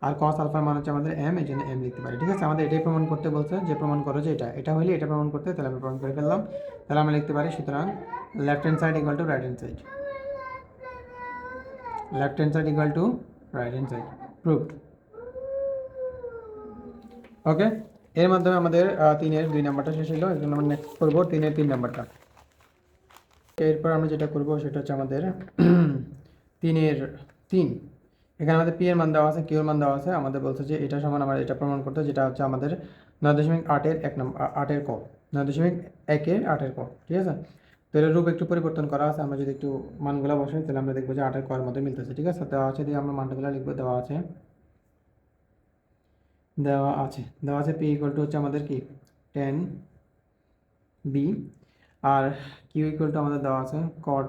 আর কস আলফার মান হচ্ছে আমাদের এম, এই জন্য এম লিখতে পারি। ঠিক আছে, আমাদের এটাই প্রমাণ করতে বলছে, যে প্রমাণ করো যে এটা হইলে এটা প্রমাণ করতে, তাহলে আমরা প্রমাণ করে ফেললাম। তাহলে আমরা লিখতে পারি সুতরাং left hand side equal to right hand side, left hand side equal to right hand side, proved. Okay, এর মাধ্যমে আমাদের 3-এর 2 নাম্বারটা শেষ হলো। এখন আমরা নেক্সট করবো 3-এর 3 নাম্বারটা। এরপর আমরা যেটা করব সেটা হচ্ছে আমাদের 3-এর 3, এখানে আমাদের পি এর মান দেওয়া আছে, কিউ এর মান দেওয়া আছে, আমাদের বলছে যে এটা সমান আমরা এটা প্রমাণ করতে, যেটা হচ্ছে আমাদের 9.8-এর 1 নম্বর 8-এর ক, 9.1-এর 8-এর ক। ঠিক আছে, তো এর রূপ একটু পরিবর্তন করা আছে, আমরা যদি একটু মানগুলো বসাই তাহলে আমরা দেখবো যে 8-এর ক এর মধ্যে মিলতেছে। ঠিক আছে, দেওয়া আছে, দিয়ে আমরা মানগুলো লিখবো। দেওয়া আছে পি ইকুয়াল টু হচ্ছে আমাদের কি 10b, R Q equal to আমাদের দেওয়া আছে cot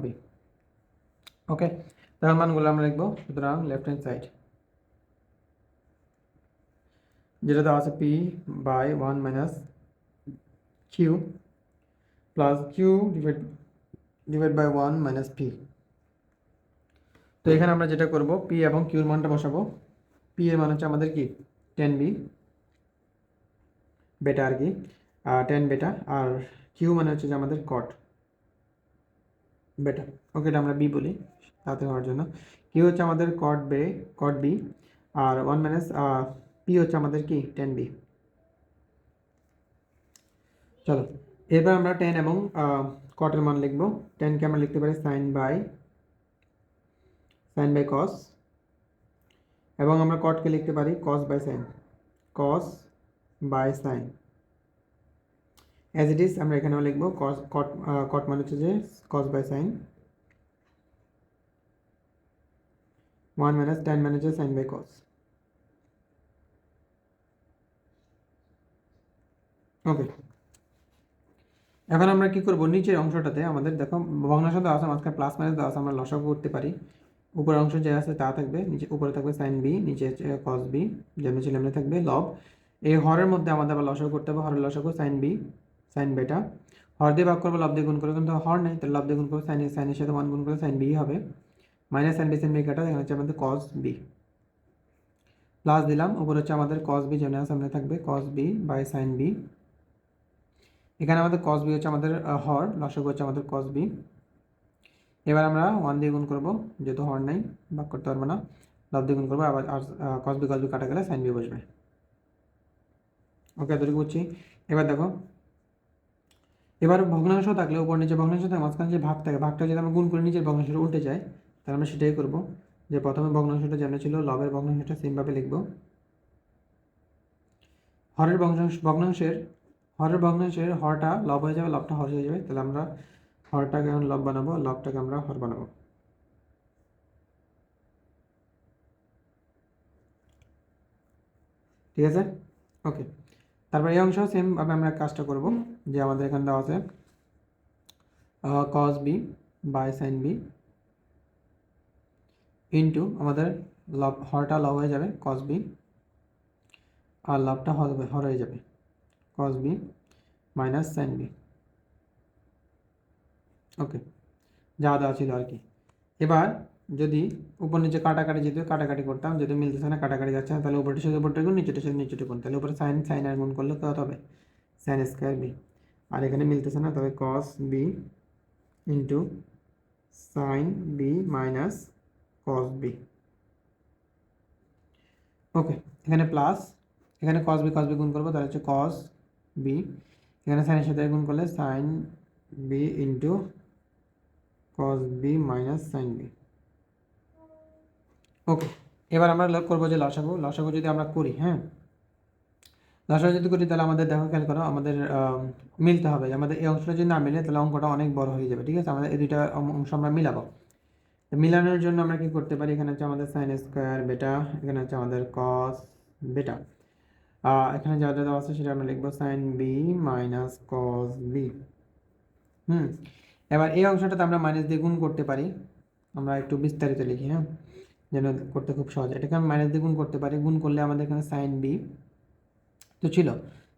b। ওকে, তার মানগুলো আমরা লিখবো। সুতরাং লেফট হ্যান্ড সাইড যেটা দেওয়া আছে p/1 - q plus q divide by 1 minus p. তো এখানে আমরা যেটা করব, পি এবং কিউর মানটা বসাবো। পি এর মান হচ্ছে আমাদের কি 10b বেটা আর কি, 10 বেটা, আর কিউ মানে হচ্ছে যে আমাদের কট বেটা। ওকে, এটা আমরা বি বলি তাতে হওয়ার জন্য। কিউ হচ্ছে আমাদের কট বি, আর 1 মাইনাস পি হচ্ছে আমাদের কি 10b। চলো, এরপর আমরা 10 এবং কটের মান লিখবো। 10কে আমরা লিখতে পারি সাইন বাই কস, এবং আমরা কটকে লিখতে পারি cos by sine as it is. আমরা এখানেও লিখবো কট মানে হচ্ছে যে কস বাই সাইন, 1 মাইনাস 10 মানে হচ্ছে সাইন বাই কস। ওকে, এখন আমরা কি করব, নিচের অংশটাতে আমাদের দেখো ভগ্নাংশ দেওয়া আছে, মাঝখানে প্লাস মাইনাস দেওয়া আছে, আমরা লসাগু করতে পারি। উপরের অংশ যে আছে তা থাকবে, নিচে উপরে থাকবে সাইন বি, নিচে কস বি, যেমনি ছিল এমনি থাকবে লব। এই হরের মধ্যে আমাদের আবার লসাগু করতে হবে, হরের লসাগু সাইন বি সাইন বেটা, হর দিয়ে ভাগ করবো, লব দিয়ে গুণ করবো, কিন্তু হর নেই, তাহলে লব দিয়ে গুণ করবো, সাইনের সাথে 1 গুণ করে সাইন বি হবে, মাইনাস সাইন বি কাটা, এখানে হচ্ছে আমাদের কস বি, প্লাস দিলাম, উপরে হচ্ছে আমাদের কস বি, যেমন সামনে থাকবে cos b by sine b. এখানে আমাদের কস বি হচ্ছে আমাদের হর, লসাগু হচ্ছে আমাদের কস বি। এবার আমরা 1 দিয়ে গুণ করবো, যেহেতু হর নাই ভাগ করতে পারবো না, লব দিয়ে গুণ করবো, আবার আর কস বি কাটা গেলে সাইন বি বসবে। ওকে, এতটুকু বুঝছি। এবার দেখো, এবার ভগ্নাংশ থাকলে উপর নিচে ভগ্নাংশ থাকে, মাঝখানে যে ভাগ থাকে, ভাগটা যদি আমরা গুণ করে নিচের ভগ্নাংশটা উল্টে যায়, তাহলে আমরা সেটাই করব। যে প্রথমে ভগ্নাংশটা যেমন ছিল, লবের ভগ্নাংশটা সেমভাবে লিখব। হরের ভগ্নাংশের হরটা লব হয়ে যাবে, লবটা হর হয়ে যাবে, তাহলে আমরা হরটাকে এখন লব বানাবো, লবটাকে আমরা হর বানাবো। ঠিক আছে, ওকে। তারপর এই অংশ সেম ভাবে আমরা কাজটা করব, যে আমাদের এখানে দেওয়া আছে cos b by sine B into আমাদের হরটা লব হয়ে যাবে কস বি, আর লাভটা হর হয়ে যাবে cos B minus sine B. Okay, যা দেওয়া ছিল আর কি। এবার যদি উপর নিচে কাটাকাটি যেত, কাটাকাটি করতাম, যদি মিলতেছে না, কাটাকাটি যাচ্ছে না, তাহলে উপরটির সাথে উপরটা গুণ, নিচেটির সাথে নিচেটি গুণ, তাহলে উপরে সাইন আর গুণ করলে কত হবে, সাইন স্কোয়ার বি। আর এখানে মিলতেছে না, তবে cos B into sine B minus cos B. Okay, এখানে প্লাস, এখানে কস বি গুণ করবো, তাহলে হচ্ছে কস বি, এখানে সাইনের সাথে গুণ করলে sine B into cos B minus sine B. Okay, এবার আমরা লক করবো যে লসাগু যদি আমরা করি, হ্যাঁ, লসাগু যদি করি, তাহলে আমাদের দেখো খেয়াল করো, আমাদের মিলতে হবে। আমাদের এই অংশটা যদি না মিলে, তাহলে অঙ্কটা অনেক বড় হয়ে যাবে। ঠিক আছে, আমাদের এই দুইটা অংশ আমরা মিলাবো। মিলানোর জন্য আমরা কি করতে পারি, এখানে হচ্ছে আমাদের সাইন স্কোয়ার বেটা, এখানে হচ্ছে আমাদের কস বেটা, এখানে যা যা দেওয়া আছে সেটা আমরা লিখবো sine B minus cos B. এবার এই অংশটাতে আমরা মাইনাস দিয়ে গুণ করতে পারি, আমরা একটু বিস্তারিত লিখি, হ্যাঁ, যেন করতে খুব সহজ। এটাকে আমি মাইনাস দিয়ে গুণ করতে পারি, গুণ করলে আমাদের এখানে সাইন বি তো ছিল,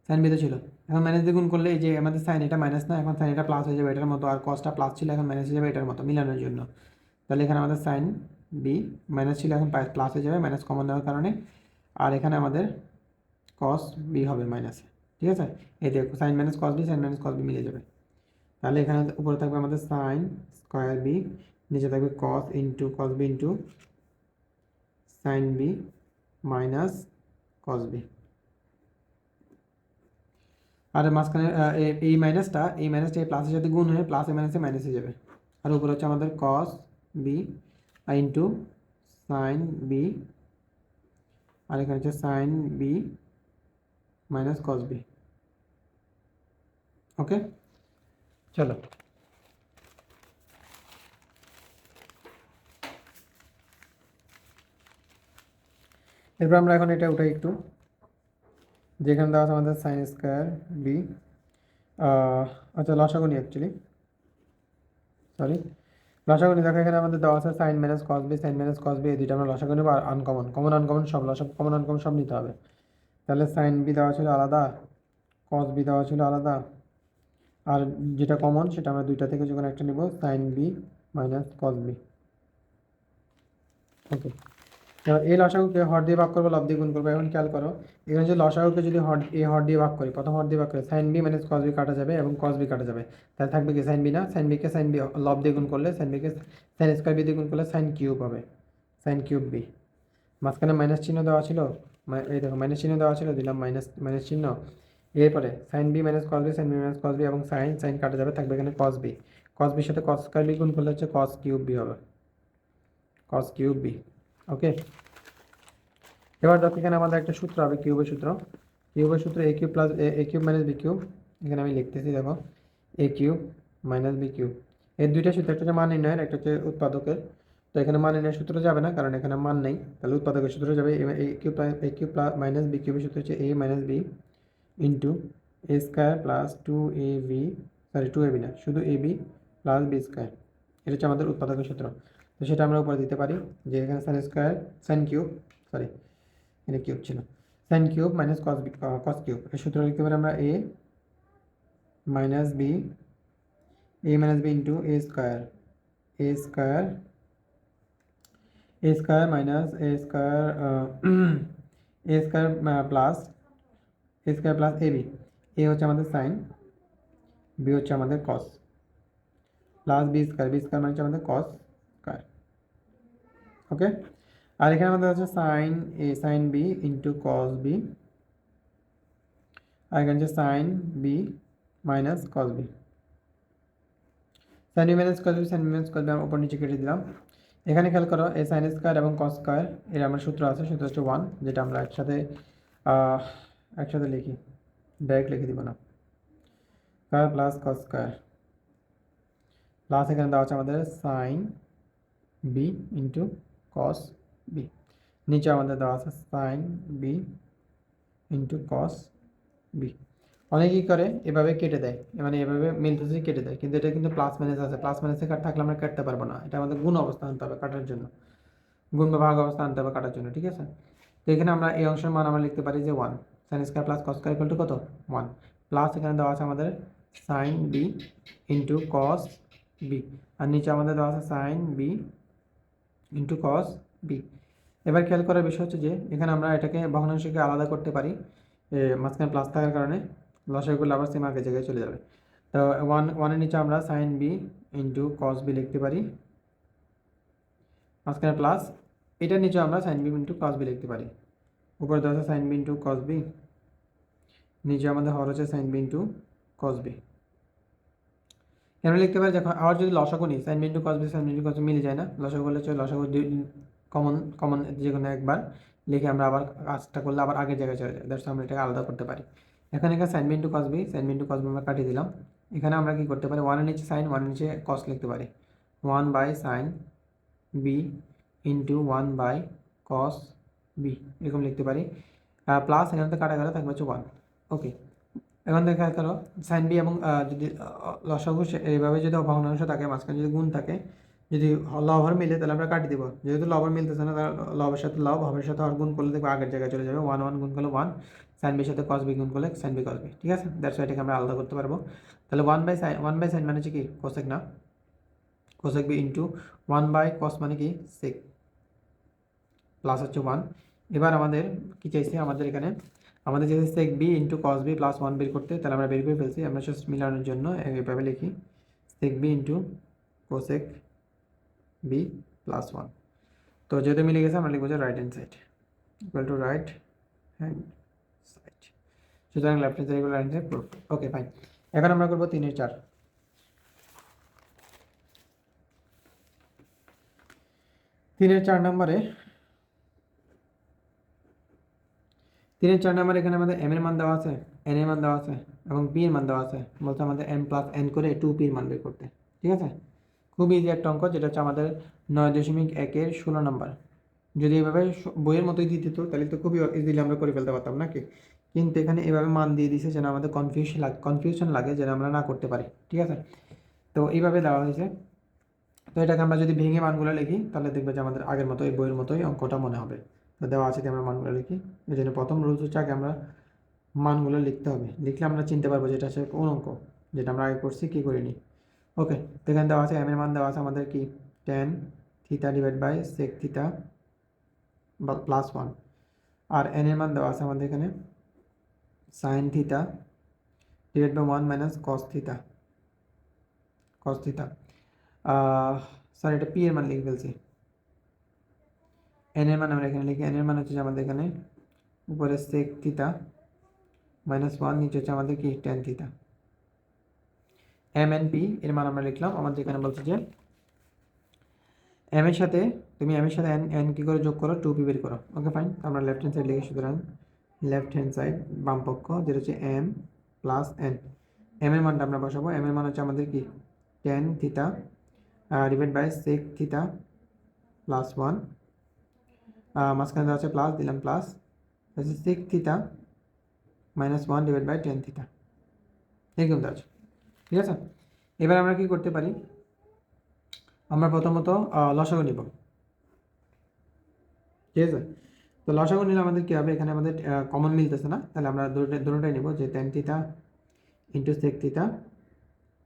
সাইন বি তো ছিল, এখন মাইনাস দিয়ে গুণ করলে এই যে আমাদের সাইন এটা মাইনাস না, এখন সাইন এটা প্লাস হয়ে যাবে এটার মতো, আর কসটা প্লাস ছিল এখন মাইনাস হয়ে যাবে এটার মতো, মিলানোর জন্য। তাহলে এখানে আমাদের সাইন বি মাইনাস ছিল, এখন প্লাস হয়ে যাবে মাইনাস কমন দেওয়ার কারণে, আর এখানে আমাদের কস বি হবে মাইনাসে। ঠিক আছে, এই দেখো সাইন মাইনাস কস বি মিলে যাবে। তাহলে এখানে উপরে থাকবে আমাদের সাইন স্কোয়ার বি, নিচে থাকবে cos B into sine B minus cos B. আর মাঝখানে এই মাইনাসটা এই প্লাসের সাথে গুণ হয়ে প্লাসে মাইনাসে মাইনাস হয়ে যাবে, আর উপরে হচ্ছে আমাদের cos B into sine B, আর এখানে হচ্ছে sine B minus cos B. Okay, চলো, এরপর আমরা এখন এটা উঠাই একটু, যেখানে দেওয়া আছে আমাদের সাইন স্কোয়ার বি, আচ্ছা লসাগু নিই অ্যাকচুয়ালি, সরি, লসাগু নিই। দেখো এখানে আমাদের দেওয়া আছে সাইন মাইনাস কস বি, এই দুইটা আমরা লসাগু নেবো, আর আনকমন সব লসাগু, আনকমন সব নিতে হবে। তাহলে সাইন বি দেওয়া ছিল আলাদা, কস বি দেওয়া ছিল আলাদা, আর যেটা কমন সেটা আমরা দুইটা থেকে যখন একটা নিব sine B minus cos B. Okay, এবার এই লসাগুকে হর দিয়ে ভাগ করবো, লব দিয়ে গুণ করবো। এখন খেয়াল করো, এখানে যে লসাগুকে যদি হর দিয়ে ভাগ করি, প্রথম হর দিয়ে ভাগ করি, sine B minus cos b কাটা যাবে এবং কস বি কাটা যাবে, তাহলে থাকবে কি সাইন বি না, সাইন বিকে সাইন বি লব দিয়ে গুণ করলে সাইন বিকে সাইন স্কোয়ার বি দিয়ে গুণ করলে সাইন কিউব হবে, সাইন কিউব বি। মাঝখানে মাইনাস চিহ্ন দেওয়া ছিল, এই দেখো মাইনাস চিহ্ন দেওয়া ছিল, দিলাম মাইনাস মাইনাস চিহ্ন। এরপরে sine B minus cos B, sine B minus cos b এবং সাইন সাইন কাটা যাবে, থাকবে এখানে কস বি। কস বির সাথে কস স্কোয়ার বি গুণ করলে হচ্ছে কস কিউব বি হবে, কস কিউব বি। ওকে, এবার দেখো এখানে আমাদের একটা সূত্র হবে কিউবের সূত্র। কিউবের সূত্র এ কিউব প্লাস এ কিউব মাইনাস বি কিউব। এখানে আমি লিখতেছি, দেখো এ কিউব মাইনাস বি কিউব। এর দুইটা সূত্র, একটা হচ্ছে মান নির্ণয়ের, একটা হচ্ছে উৎপাদকের। তো এখানে মান নির্ণয়ের সূত্র যাবে না, কারণ এখানে মান নেই, তাহলে উৎপাদকের সূত্র যাবে। এ কিউব প্লাস মাইনাস বি কিউবের সূত্র হচ্ছে এ minus B into A square plus two A B, sorry to A B না, শুধু A B plus B square. এটা হচ্ছে আমাদের উৎপাদকের সূত্র। তো সেটা আমরা উপরে দিতে পারি, যে এখানে sine square sine cube, sorry এটা কিউব ছিল, sine cube minus cos B cos cube. এই সূত্র লিখতে পারি আমরা A minus B, A minus B into A square, A square, A square minus A square, A square plus A square plus A B. A হচ্ছে আমাদের sine, B হচ্ছে আমাদের cos, plus B square, B square মানে হচ্ছে আমাদের cos square. ওকে, আর এখানে আমাদের আছে sine A sine B into cos B, আর এখানে হচ্ছে sine B minus cos B. Sine B minus cos B, sine B minus cos B আমরা উপর নিচে কেটে দিলাম। এখানে খেয়াল করো, এই সাইন স্কোয়ার এবং কস স্কোয়ার এর আমার সূত্র আছে, সূত্র হচ্ছে 1, যেটা আমরা একসাথে লিখি, ডাইরেক্ট লিখে দিব না, square plus cos square plus এখানে দেওয়া আছে আমাদের sine B into cos b, নিচে আমাদের দেওয়া আছে sine B into cos b. অনেকেই করে এভাবে কেটে দেয়, মানে এভাবে মিলতেছে কেটে দেয়, কিন্তু এটা কিন্তু প্লাস মাইনাস আছে, প্লাস মাইনাসে কাট থাকলে আমরা কাটতে পারবো না, এটা আমাদের গুণ অবস্থা আনতে হবে কাটার জন্য, গুণ বা ভাগ অবস্থা আনতে হবে কাটার জন্য, ঠিক আছে। তো এখানে আমরা এই অংশের মান আমরা লিখতে পারি যে 1, sine square plus cos square equal to কত 1, প্লাস এখানে দেওয়া আছে আমাদের sine B into cos B, আর নিচে আমাদের দেওয়া আছে sine B into cos B. এবার খেয়াল করার বিষয় হচ্ছে যে এখানে আমরা এটাকে ভগ্নাংশকে আলাদা করতে পারি, মাঝখানে প্লাস থাকার কারণে লসাগু করলে আবার সেম আগের জায়গায় চলে যাবে। তো ওয়ানের নিচে আমরা sine B into cos b লিখতে পারি, মাঝখানে প্লাস, এটার নিচে আমরা sine B into cos b লিখতে পারি। উপরে দেওয়া আছে sine B into cos b, নিচে আমাদের হর হচ্ছে sine B into cos B. আমরা লিখতে পারি যখন আবার যদি লসাগু নিই, sine B into cos B, sine B into cos b মিলে যায় না, লসাগু করলে হচ্ছে লসাগু কমন কমন যে কোনো একবার লিখে আমরা আবার কাজটা করলে আবার আগের জায়গায় চলে যায়, দ্যাটস আমরা এটাকে আলাদা করতে পারি। এখানে sine B into cos B, sine B into cos B আমরা কাটিয়ে দিলাম। এখানে আমরা কি করতে পারি, ওয়ানের নিচে সাইন, ওয়ানের নিচে কস লিখতে পারি, 1 by sine B into 1 by cos b, এরকম লিখতে পারি। প্লাস এখানে তো কাটা গেলে থাকবে হচ্ছে 1। ওকে, এখন দেখা করো সাইন বি এবং যদি লসাগু এইভাবে যদি ভগ্নাংশ থাকে, মাঝখানে যদি গুণ থাকে, যদি লবর মিলে তাহলে আমরা কাটি দিব, যেহেতু লবর মিলতেছে না, তাহলে লবের সাথে লব, হবের সাথে হর গুণ করলে দেখবো আগের জায়গায় চলে যাবে, 1 1 গুণ করলে 1, সাইন বির সাথে কস বি গুণ করলে সাইন বি কস বি, ঠিক আছে। দ্যাটস ওয়াই এটাকে আমরা আলাদা করতে পারবো। তাহলে 1 বাই সাইন মানে হচ্ছে কি কোসেক না, cosec b into 1 by cos মানে কি সেক, প্লাস হচ্ছে 1। এবার আমাদের কি চাইছে, আমাদের এখানে আমাদের যদি sec B into cos B plus 1 বের করতে, তাহলে আমরা বের করে ফেলছি, আমরা জাস্ট মিলানোর জন্য এইভাবে লিখি, sec B into cosec B plus 1। তো যেহেতু মিলে গেছে আমরা লিখবো যে right hand side equal to right hand side, সুতরাং left hand side equal right hand side proof. Okay fine, এখন আমরা করবো 3 এর 4। 3 এর 4 নম্বরে, 3 এর 4 নম্বরে এখানে আমাদের এম এর মান দেওয়া আছে, এন এর মান দেওয়া আছে এবং পি এর মান দেওয়া আছে, বলতে আমাদের এম প্লাস এন করে 2p এর মান বের করতে, ঠিক আছে। খুব ইজি একটা অঙ্ক, যেটা হচ্ছে আমাদের 9.1 এর 16 নম্বর। যদি এভাবে বইয়ের মতোই দিয়ে দিত তাহলে তো খুবই ইজিলি আমরা করে ফেলতে পারতাম নাকি, কিন্তু এখানে এভাবে মান দিয়ে দিছে যেন আমাদের কনফিউশন লাগে, যেন আমরা না করতে পারি, ঠিক আছে। তো এইভাবে দেওয়া হয়েছে। তো এটাকে আমরা যদি ভেঙে মানগুলো লিখি তাহলে দেখবে যে আমাদের আগের মতো এই বইয়ের মতোই অঙ্কটা মনে হবে। তো দেওয়া আছে আমরা মানগুলো লিখি, এই জন্য প্রথম রুলস হচ্ছে আগে আমরা মানগুলো লিখতে হবে, লিখলে আমরা চিনতে পারবো যেটা হচ্ছে কোন অঙ্ক। যেটা আমরা আগে করছি কি করিনি। ওকে, তো এখানে দেওয়া আছে এম এর মান দেওয়া আছে আমাদের কি tan theta divide by sec theta plus one, আর এন এর মান দেওয়া আছে আমাদের এখানে sine theta divide by one minus cos theta sorry এটা পি এর মান লিখে ফেলছি। এন এর মান আমরা এখানে লিখি, এন এর মান হচ্ছে যে আমাদের এখানে উপরে সেক থিটা মাইনাস ওয়ান, নিচে হচ্ছে আমাদের কি tan theta. M n p এর মান আমরা লিখলাম, আমাদের এখানে বলছে যে এম এর সাথে তুমি এম এর সাথে এন এন কী করে যোগ করো, টু পি বের করো। ওকে ফাইন, আমরা লেফট হ্যান্ড সাইড লিখি, সুতরাং লেফট হ্যান্ড সাইড বাম পক্ষ যেটা হচ্ছে এম প্লাস এন। এম এর মানটা আমরা বসাবো, এম এর মান হচ্ছে আমাদের কি tan theta divide by sec theta plus one, মাঝখানে দেওয়া আছে প্লাস, দিলাম প্লাস, হচ্ছে sec theta minus one divide by tan theta, এরকম দেওয়া আছে। ঠিক আছে, এবার আমরা কি করতে পারি, আমরা প্রথমত লসাগু নিব। ঠিক আছে, তো লসাগু নিলে আমাদের কী হবে, এখানে আমাদের কমন মিলতেছে না, তাহলে আমরা দুটোটাই নিব, যে tan theta into sec theta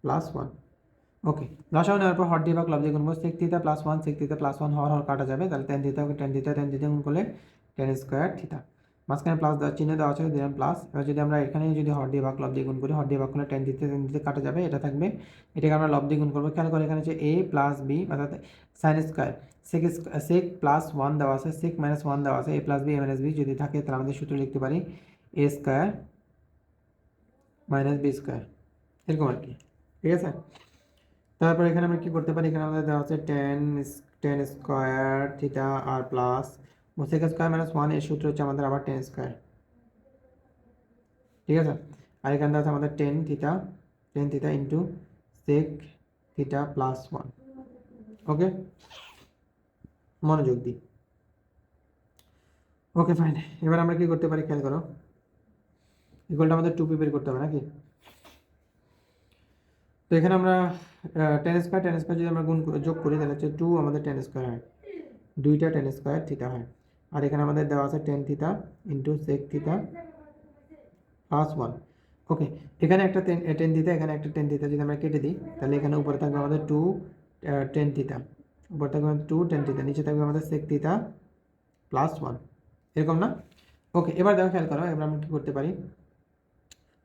plus one. Okay, লসাগু নেওয়ার পর হর দিয়ে বা ক্লব দিয়ে গুনবো, sec theta plus one, sec theta plus one হর কাটা যাবে, তাহলে টেন থিটা গুণ করলে টেন স্কোয়ার থিটা, মাঝখানে প্লাস দেওয়ার চিহ্ন দেওয়া আছে, দিলাম প্লাস। এবার যদি আমরা এখানে যদি হর দিয়ে বা ক্লব দিয়ে গুণ করি, হর দিয়ে ভাগ করলে টেন থিটা কাটা যাবে, এটা থাকবে, এটাকে আমরা লব দিয়ে গুণ করবো। খেয়াল করে এখানে হচ্ছে এ প্লাস বি অর্থাৎ sine square, sec plus one দেওয়া আছে, সেক মাইনাস ওয়ান দেওয়া আছে, a plus b A minus b যদি থাকে তাহলে আমাদের সূত্র লিখতে পারি a square minus B square, এরকম আর কি। ঠিক আছে, তারপর এখানে আমরা কি করতে পারি, এখানে আমাদের দেওয়া আছে টেন স্কোয়ার থিটা আর plus sec square minus one, এর সূত্র হচ্ছে আমাদের আবার টেন স্কোয়ার। ঠিক আছে, আর এখানে দেওয়া আছে আমাদের tan theta into sec theta plus one. Okay, মনোযোগ দিই। ওকে ফাইন, এবার আমরা কি করতে পারি, খেয়াল করো, ইকুয়ালটা আমাদের টু পি বের করতে হবে নাকি। তো এখানে আমরা টেন স্কোয়ার যদি আমরা যোগ করি তাহলে হচ্ছে টু আমাদের টেন স্কোয়ার হয়, দুইটা টেন স্কোয়ার থিটা হয়। আর এখানে আমাদের দেওয়া আছে tan theta into sec theta plus one. Okay, এখানে একটা টেন থিটা, এখানে একটা টেন থিটা যদি আমরা কেটে দিই, তাহলে এখানে উপরে থাকবে আমাদের টু টেন থিটা, উপরে থাকবে আমাদের টু টেন থিটা, নিচে থাকবে আমাদের সেক থিটা প্লাস ওয়ান, এরকম না। ওকে, এবার দেখো খেয়াল করো, এবার আমরা কী করতে পারি,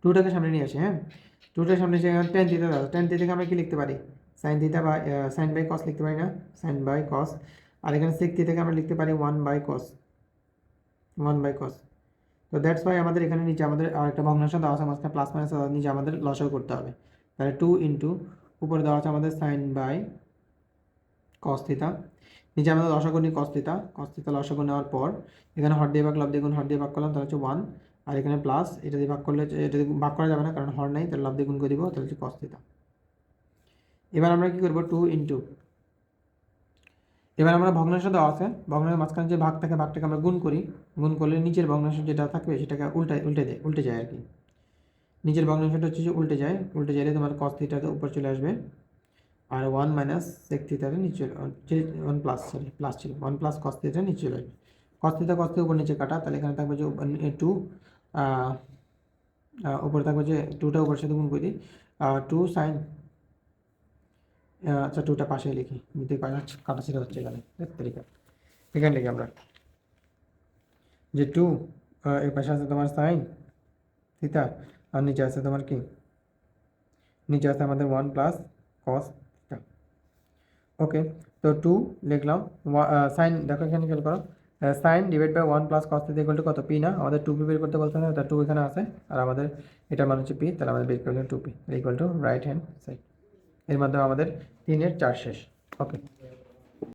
টুটাকে সামনে নিয়ে আসি। হ্যাঁ, টুটার সামনে এসে টেন থিটা দাও, টেন থিটাকে আমরা কি লিখতে পারি, সাইন থিটা বা সাইন বাই কস লিখতে পারি না, সাইন বাই কস। আর এখানে সেক থিটাকে আমরা লিখতে পারি ওয়ান বাই কস। তো দ্যাটস ওয়াই আমাদের এখানে নিচে আমাদের আরেকটা ভগ্নাংশ দেওয়া আছে, মাঝখানে প্লাস মাইনাস নিচে আমাদের লসাগু করতে হবে। তাহলে টু ইন্টু উপরে দেওয়া আছে আমাদের সাইন বাই কস থিটা, নিচে আমাদের লসাগু নিই কস থিটা লসাগু নেওয়ার পর এখানে হর দিয়ে ভাগ লব দিয়ে গুণ, হর দিয়ে ভাগ করলাম তাহলে হচ্ছে ওয়ান, আর এখানে প্লাস, এটা দিয়ে ভাগ করলে এটা দিয়ে ভাগ করা যাবে না কারণ হর নাই, তাহলে লব দিয়ে গুণ করে দিব, তাহলে হচ্ছে কস থিটা। এবার আমরা কি করবো, টু ইন্টু, এবার আমরা ভগ্নাংশ দেওয়া আছে, ভগ্নাংশের মাঝখানে যে ভাগ থাকে ভাগটাকে আমরা গুণ করি, গুণ করলে নিচের ভগ্নাংশ যেটা থাকবে সেটাকে উল্টে যায় আর কি। নিচের ভগ্নাংশটা হচ্ছে যে উল্টে যাইলে তোমার কস থিটাতে উপর চলে আসবে, আর ওয়ান মাইনাস সেক থিটাতে নিচে ওয়ান প্লাস ছিল ওয়ান প্লাস কস থিটা নিচে চলে আসবে। কস থিটা উপর নিচে কাটা, তাহলে এখানে থাকবে যে টু, উপরে থাকবে যে টুটা উপরের সাথে গুণ করে দিই, টু সাইন, আচ্ছা টুটা পাশে লিখি, নিতে কাটা ছিল হচ্ছে এখানে তারিখা, এখানে লিখি আমরা যে টু, এই পাশে আছে তোমার সাইন থিটা, আর নিচে আছে তোমার কি, নিচে আছে আমাদের one plus cos theta. Okay, তো টু লিখলাম, সাইন দেখো এখানে খেয়াল করো, sine divide by one plus cos theta equal to কত, পি না, আমাদের টু পি বের করতে বলতে হবে, তার টু এখানে আছে, আর আমাদের এটার মান হচ্ছে পি, তাহলে আমাদের বের করলে two p equal to right hand side. এর মাধ্যমে আমাদের 3-এর 4 শেষ। ওকে।